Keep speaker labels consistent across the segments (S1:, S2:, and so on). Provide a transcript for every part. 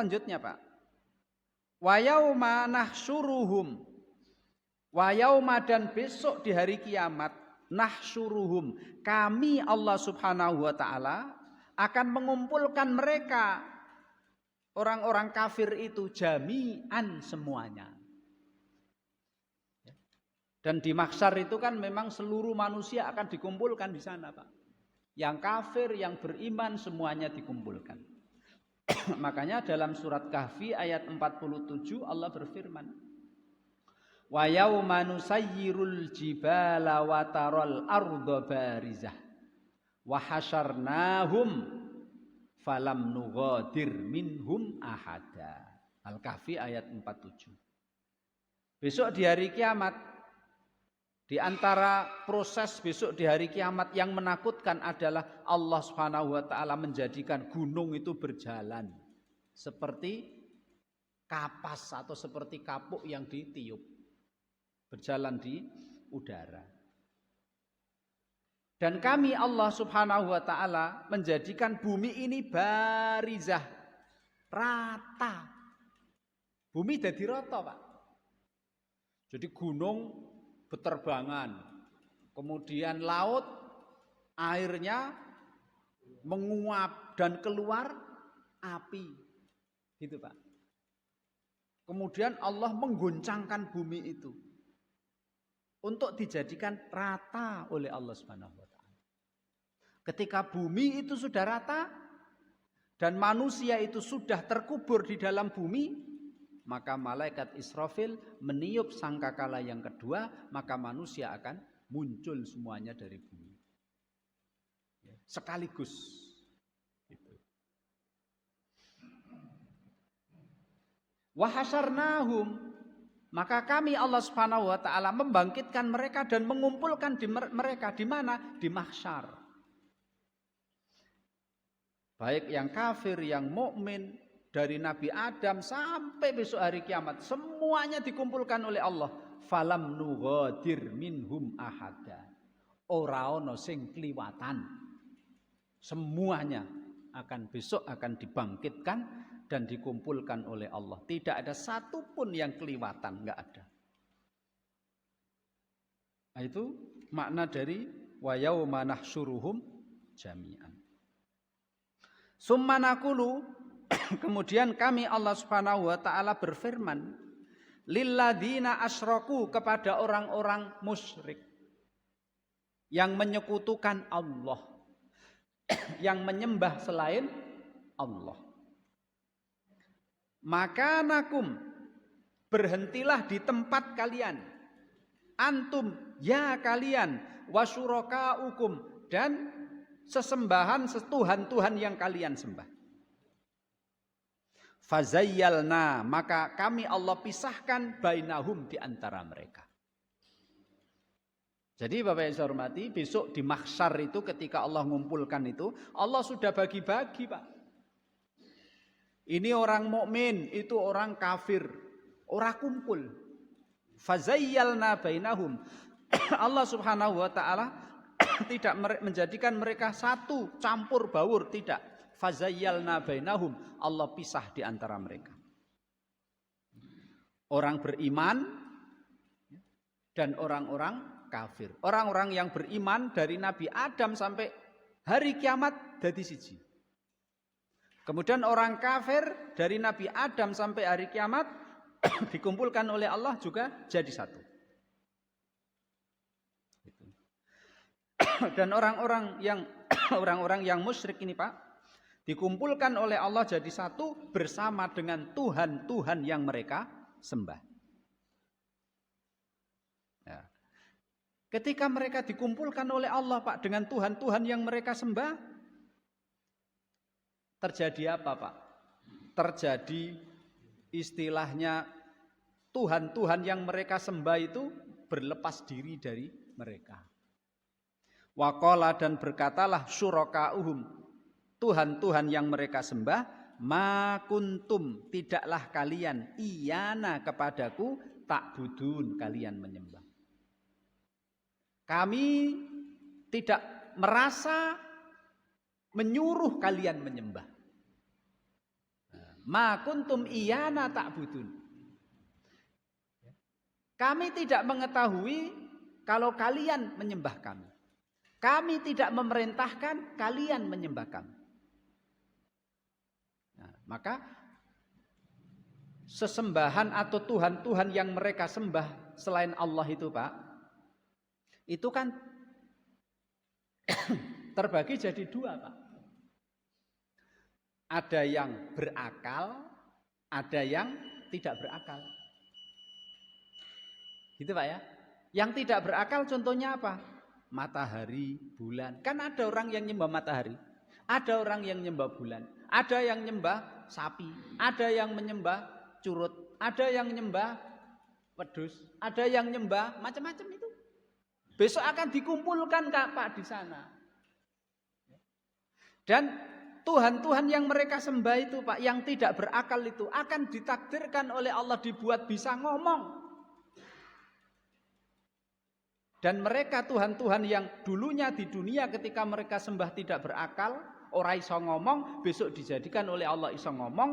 S1: Selanjutnya Pak, wa yauma nahsyuruhum, wa yauma dan besok di hari kiamat, nahsyuruhum, kami Allah Subhanahu wa taala akan mengumpulkan mereka orang-orang kafir itu jami'an semuanya. Dan di mahsyar itu kan memang seluruh manusia akan dikumpulkan di sana Pak. Yang kafir, yang beriman semuanya dikumpulkan. Makanya dalam surat Kahfi ayat 47 Allah berfirman, wa yauma nusayyirul jibala wa taral arda barizah wa hasyarnahum falam nughadir minhum ahada. Al-Kahfi ayat 47. Besok di hari kiamat, di antara proses besok di hari kiamat yang menakutkan adalah Allah Subhanahu wa taala menjadikan gunung itu berjalan seperti kapas atau seperti kapuk yang ditiup, berjalan di udara. Dan kami Allah Subhanahu wa taala menjadikan bumi ini barizah, rata. Bumi jadi rata, Pak. Jadi gunung beterbangan, kemudian laut airnya menguap dan keluar api, gitu Pak. Kemudian Allah mengguncangkan bumi itu untuk dijadikan rata oleh Allah Subhanahu wa taala. Ketika bumi itu sudah rata dan manusia itu sudah terkubur di dalam bumi, maka malaikat Israfil meniup sangkakala yang kedua, maka manusia akan muncul semuanya dari bumi. Sekaligus. Gitu. Wa hasyarnahum, maka kami Allah Subhanahu wa taala membangkitkan mereka dan mengumpulkan mereka di mana? Di mahsyar. Baik yang kafir, yang mukmin, dari Nabi Adam sampai besok hari kiamat, semuanya dikumpulkan oleh Allah. Falam nughadir minhum ahada. Ora ono sing kliwatan. Semuanya besok akan dibangkitkan dan dikumpulkan oleh Allah. Tidak ada satupun yang kliwatan, enggak ada. Nah, itu makna dari wa yauma nahsyuruhum jami'an. Summa naqulu, kemudian kami Allah Subhanahu wa taala berfirman, lilladzina asyraku, kepada orang-orang musyrik yang menyekutukan Allah, yang menyembah selain Allah. Maka nakum, berhentilah di tempat kalian, antum ya kalian, wasyurakaukum, dan sesembahan setuhan-tuhan yang kalian sembah. Fazayyalna, maka kami Allah pisahkan bainahum, di antara mereka. Jadi Bapak yang saya hormati, besok di mahsyar itu ketika Allah ngumpulkan itu, Allah sudah bagi-bagi Pak. Ini orang mukmin, itu orang kafir, orang kumpul. Fazayyalna bainahum. Allah Subhanahu wa taala tidak menjadikan mereka satu campur baur, tidak. Fazayyalna bainahum, Allah pisah di antara mereka. Orang beriman dan orang-orang kafir. Orang-orang yang beriman dari Nabi Adam sampai hari kiamat dadi siji. Kemudian orang kafir dari Nabi Adam sampai hari kiamat dikumpulkan oleh Allah juga jadi satu. Dan orang-orang yang musyrik ini Pak, dikumpulkan oleh Allah jadi satu bersama dengan Tuhan-Tuhan yang mereka sembah. Ya. Ketika mereka dikumpulkan oleh Allah Pak dengan Tuhan-Tuhan yang mereka sembah, terjadi apa Pak? Terjadi istilahnya Tuhan-Tuhan yang mereka sembah itu berlepas diri dari mereka. Waqala, dan berkatalah syurakauhum, Tuhan-Tuhan yang mereka sembah, ma kuntum, tidaklah kalian, iyana kepadaku, tak budun, kalian menyembah. Kami tidak merasa menyuruh kalian menyembah. Ma kuntum iyana ta'budun. Kami tidak mengetahui kalau kalian menyembah kami. Kami tidak memerintahkan kalian menyembah kami. Nah, maka sesembahan atau Tuhan-Tuhan yang mereka sembah selain Allah itu Pak, itu kan terbagi jadi dua Pak. Ada yang berakal, ada yang tidak berakal. Gitu Pak ya. Yang tidak berakal contohnya apa? Matahari, bulan. Kan ada orang yang nyembah matahari, ada orang yang nyembah bulan, ada yang nyembah sapi, ada yang menyembah curut, ada yang nyembah wedhus, ada yang nyembah macam-macam itu. Besok akan dikumpulkan Pak di sana. Dan Tuhan-Tuhan yang mereka sembah itu Pak, yang tidak berakal itu akan ditakdirkan oleh Allah dibuat bisa ngomong. Dan mereka Tuhan-Tuhan yang dulunya di dunia ketika mereka sembah tidak berakal, ora iso ngomong, besok dijadikan oleh Allah iso ngomong,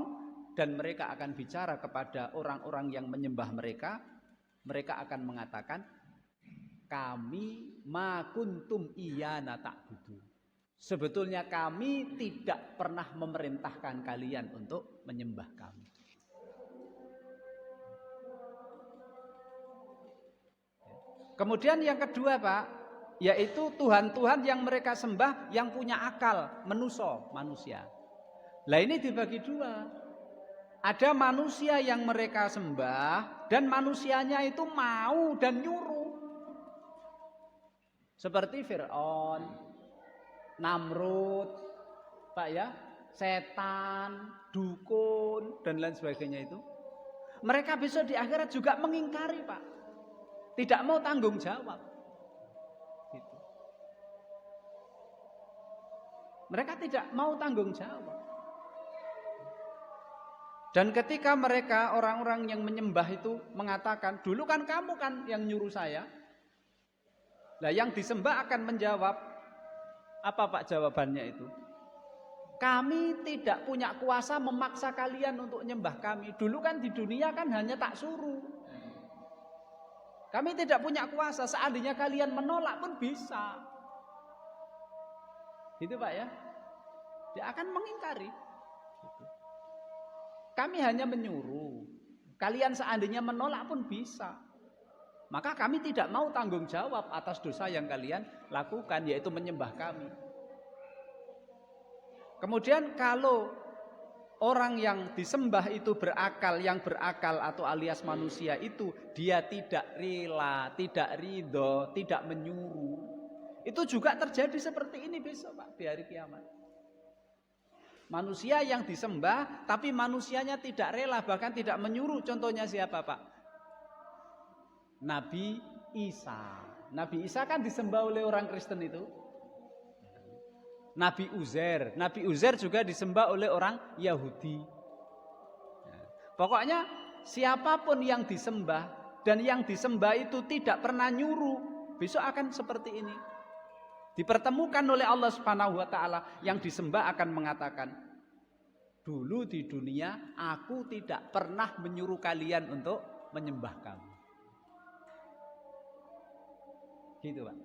S1: dan mereka akan bicara kepada orang-orang yang menyembah mereka. Mereka akan mengatakan, kami ma kuntum iyana ta'budu. Sebetulnya kami tidak pernah memerintahkan kalian untuk menyembah kami. Kemudian yang kedua Pak, yaitu Tuhan-Tuhan yang mereka sembah yang punya akal, manusia. Lah ini dibagi dua. Ada manusia yang mereka sembah dan manusianya itu mau dan nyuruh. Seperti Fir'aun, Namrud, Pak ya, setan, dukun dan lain sebagainya itu. Mereka besok di akhirat juga mengingkari Pak. Tidak mau tanggung jawab. Gitu. Mereka tidak mau tanggung jawab. Dan ketika mereka orang-orang yang menyembah itu mengatakan, dulu kan kamu kan yang nyuruh saya. Lah yang disembah akan menjawab, apa Pak jawabannya itu? Kami tidak punya kuasa memaksa kalian untuk nyembah kami. Dulu kan di dunia kan hanya tak suruh. Kami tidak punya kuasa, seandainya kalian menolak pun bisa. Gitu Pak ya. Dia akan mengingkari. Kami hanya menyuruh. Kalian seandainya menolak pun bisa. Maka kami tidak mau tanggung jawab atas dosa yang kalian lakukan, yaitu menyembah kami. Kemudian kalau orang yang disembah itu berakal, yang berakal atau alias manusia itu dia tidak rela, tidak ridho, tidak menyuruh. Itu juga terjadi seperti ini besok Pak di hari kiamat. Manusia yang disembah tapi manusianya tidak rela, bahkan tidak menyuruh. Contohnya siapa Pak? Nabi Isa. Nabi Isa kan disembah oleh orang Kristen itu. Nabi Uzair juga disembah oleh orang Yahudi. Pokoknya siapapun yang disembah dan yang disembah itu tidak pernah nyuruh, besok akan seperti ini. Dipertemukan oleh Allah Subhanahu wa taala, yang disembah akan mengatakan, dulu di dunia aku tidak pernah menyuruh kalian untuk menyembah kamu. Gitu Pak.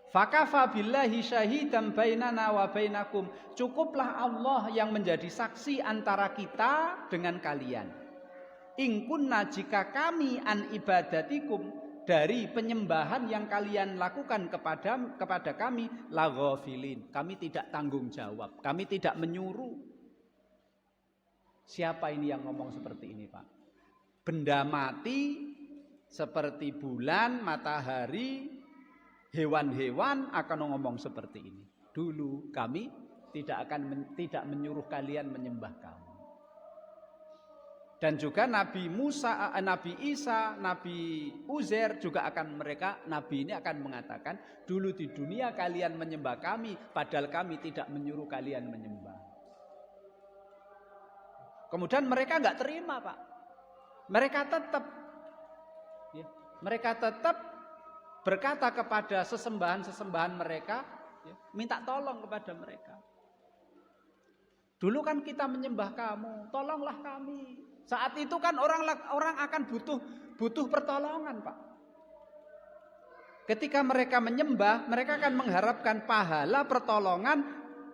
S1: Fakafa billahi syahidan bainana wa bainakum. Cukuplah Allah yang menjadi saksi antara kita dengan kalian. In kunna, jika kami an ibadatikum, dari penyembahan yang kalian lakukan kepada kami, la ghafilin, kami tidak tanggung jawab, kami tidak menyuruh. Siapa ini yang ngomong seperti ini Pak? Benda mati seperti bulan, matahari, hewan-hewan akan ngomong seperti ini. Dulu kami tidak menyuruh kalian menyembah kami. Dan juga Nabi Musa, Nabi Isa, Nabi Uzair juga akan Nabi ini akan mengatakan, dulu di dunia kalian menyembah kami, padahal kami tidak menyuruh kalian menyembah. Kemudian mereka nggak terima Pak. Mereka tetap berkata kepada sesembahan-sesembahan mereka, minta tolong kepada mereka. Dulu kan kita menyembah kamu, tolonglah kami. Saat itu kan orang akan butuh pertolongan, Pak. Ketika mereka menyembah, mereka akan mengharapkan pahala pertolongan,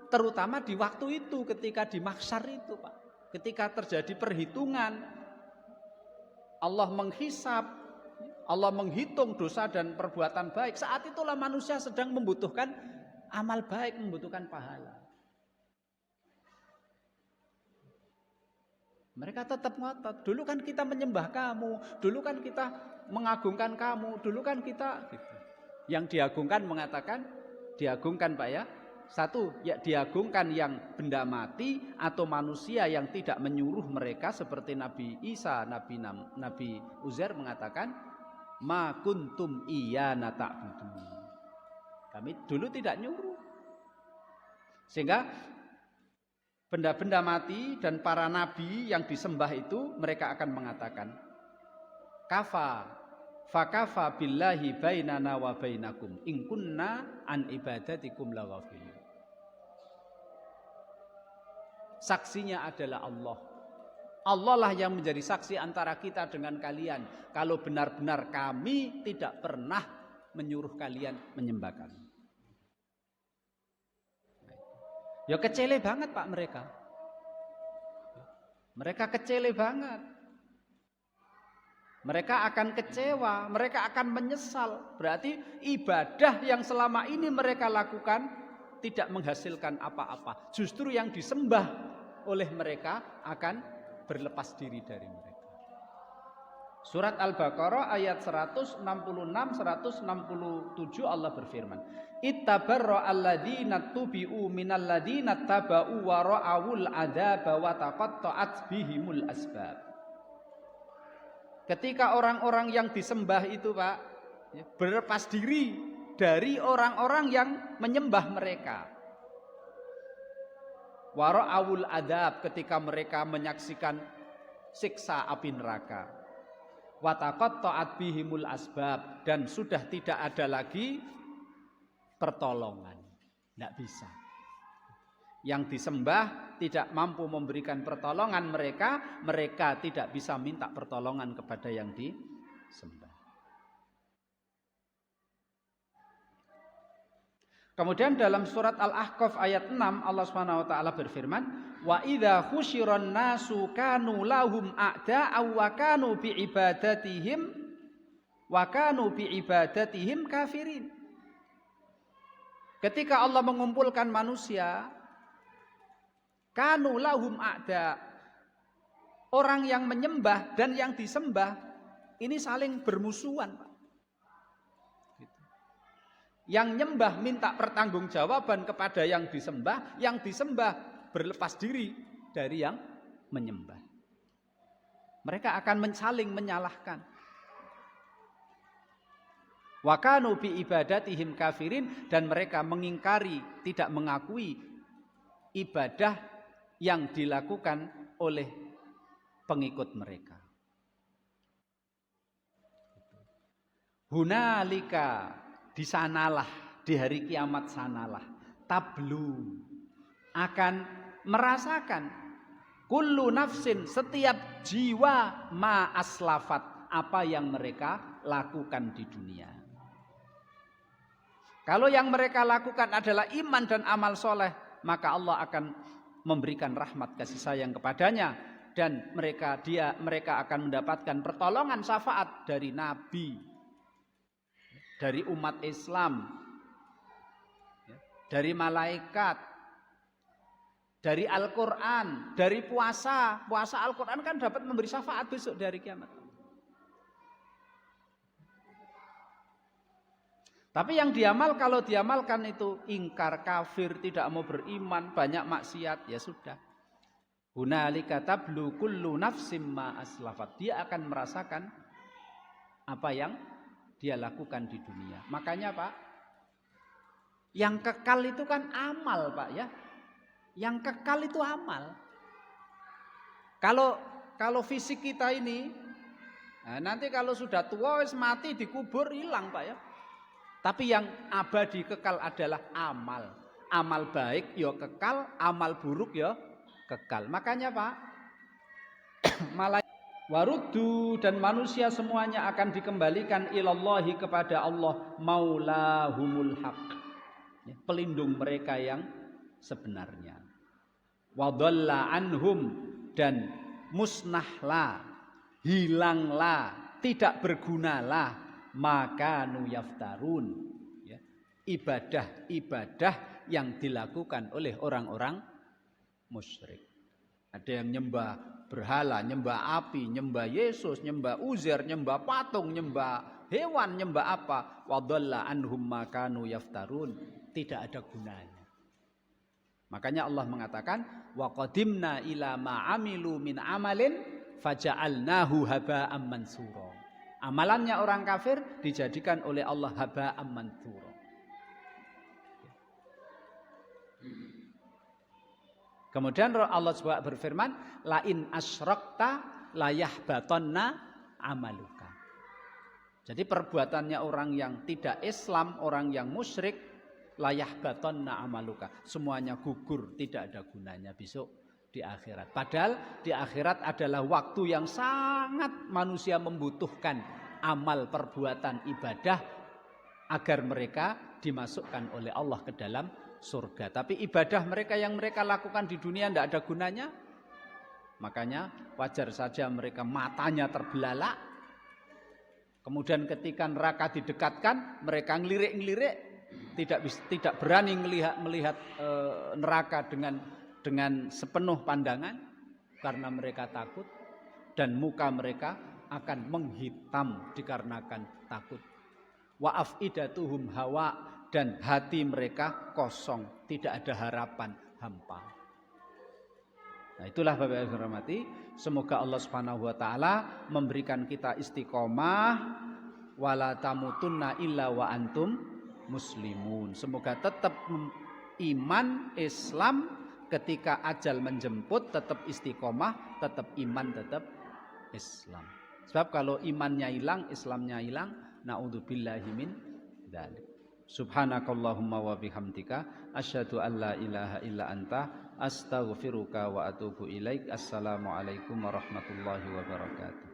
S1: terutama di waktu itu, ketika di mahsyar itu, Pak. Ketika terjadi perhitungan, Allah menghisab, Allah menghitung dosa dan perbuatan baik. Saat itulah manusia sedang membutuhkan amal baik, membutuhkan pahala. Mereka tetap ngotot. Dulu kan kita menyembah kamu, dulu kan kita mengagungkan kamu, dulu kan kita gitu. Yang diagungkan mengatakan, diagungkan Pak ya. Satu, ya diagungkan yang benda mati atau manusia yang tidak menyuruh mereka seperti Nabi Isa, Nabi Uzair mengatakan, ma kuntum iyana ta'budun. Kami dulu tidak nyuruh. Sehingga benda-benda mati dan para nabi yang disembah itu mereka akan mengatakan, fakafa billahi bainana wa bainakum in kunna an ibadatikum laghafilin. Saksinya adalah Allah. Allah lah yang menjadi saksi antara kita dengan kalian. Kalau benar-benar kami tidak pernah menyuruh kalian menyembah kami. Ya kecele banget Pak mereka. Mereka kecele banget. Mereka akan kecewa, mereka akan menyesal. Berarti ibadah yang selama ini mereka lakukan tidak menghasilkan apa-apa. Justru yang disembah oleh mereka akan berlepas diri dari mereka. Surat Al-Baqarah ayat 166 167 Allah berfirman, ittabarra alladzina tubi'u minalladzina taba'u wa ra'awul adzaba wa taqatta'at bihimul asbab. Ketika orang-orang yang disembah itu Pak berlepas diri dari orang-orang yang menyembah mereka. Wa ra'awul adzab, ketika mereka menyaksikan siksa api neraka. Wa taqatta'at bihimul asbab, dan sudah tidak ada lagi pertolongan. Tidak bisa. Yang disembah tidak mampu memberikan pertolongan mereka tidak bisa minta pertolongan kepada yang disembah. Kemudian dalam surat Al-Ahqaf ayat 6 Allah Subhanahu wa taala berfirman, wa idza khusyiran nasu kanu lahum a'da'a wa kanu bi ibadatihim kafirin. Ketika Allah mengumpulkan manusia, kanu lahum a'da, orang yang menyembah dan yang disembah ini saling bermusuhan, Pak. Yang nyembah minta pertanggungjawaban kepada yang disembah berlepas diri dari yang menyembah. Mereka akan saling menyalahkan. Wa kanu bi ibadatihim kafirin, dan mereka mengingkari, tidak mengakui ibadah yang dilakukan oleh pengikut mereka. Hunalika, di sanalah, di hari kiamat sanalah, tablu, akan merasakan kullu nafsin, setiap jiwa, ma aslafat, apa yang mereka lakukan di dunia. Kalau yang mereka lakukan adalah iman dan amal soleh, maka Allah akan memberikan rahmat kasih sayang kepadanya, dan mereka akan mendapatkan pertolongan syafaat dari nabi, dari umat Islam, dari malaikat, dari Al-Quran, dari puasa Al-Quran kan dapat memberi syafaat besok dari kiamat. Tapi yang kalau diamalkan itu ingkar, kafir, tidak mau beriman, banyak maksiat, ya sudah. Hunalika tablu kullu nafsim ma aslafat. Dia akan merasakan apa yang dia lakukan di dunia. Makanya Pak, yang kekal itu kan amal Pak ya. Yang kekal itu amal. Kalau fisik kita ini, nah nanti kalau sudah tua wis mati dikubur hilang Pak ya. Tapi yang abadi kekal adalah amal. Amal baik ya kekal, amal buruk ya kekal. Makanya Pak, malaikat waruddu dan manusia semuanya akan dikembalikan ilallahi kepada Allah maulahumul haq, pelindung mereka yang sebenarnya. Wadalla anhum dan musnahlah, hilanglah, tidak bergunalah makanu yaftarun, ya, ibadah-ibadah yang dilakukan oleh orang-orang musyrik. Ada yang nyembah berhala, nyembah api, nyembah Yesus, nyembah Uzair, nyembah patung, nyembah hewan, nyembah apa? Wadalla anhum makanu yaftarun, tidak ada gunanya. Makanya Allah mengatakan wa qadimna ila ma amilu min amalin faja'alnahu haba'am mansura. Amalannya orang kafir dijadikan oleh Allah haba'am mansura. Kemudian Allah SWT berfirman, la in asyrakta la yahbatanna amaluka. Jadi perbuatannya orang yang tidak Islam, orang yang musyrik, la yahbatanna amaluka. Semuanya gugur, tidak ada gunanya besok di akhirat. Padahal di akhirat adalah waktu yang sangat manusia membutuhkan amal perbuatan ibadah agar mereka dimasukkan oleh Allah ke dalam surga. Tapi ibadah mereka yang mereka lakukan di dunia tidak ada gunanya. Makanya wajar saja mereka matanya terbelalak. Kemudian ketika neraka didekatkan, mereka ngelirik-ngelirik, tidak berani melihat neraka dengan sepenuh pandangan karena mereka takut, dan muka mereka akan menghitam dikarenakan takut. Wa afidatuhum hawa, dan hati mereka kosong, tidak ada harapan, hampa. Nah, itulah Bapak Ibu hormati, semoga Allah Subhanahu wa taala memberikan kita istiqomah wala tamutunna illa wa antum muslimun. Semoga tetap iman Islam ketika ajal menjemput, tetap istiqomah, tetap iman, tetap Islam. Sebab kalau imannya hilang, Islamnya hilang, naudzubillahi min dzalik. Subhanakallahumma wa bihamdika asyhadu an la ilaha illa anta astaghfiruka wa atubu ilaik. Assalamualaikum warahmatullahi wabarakatuh.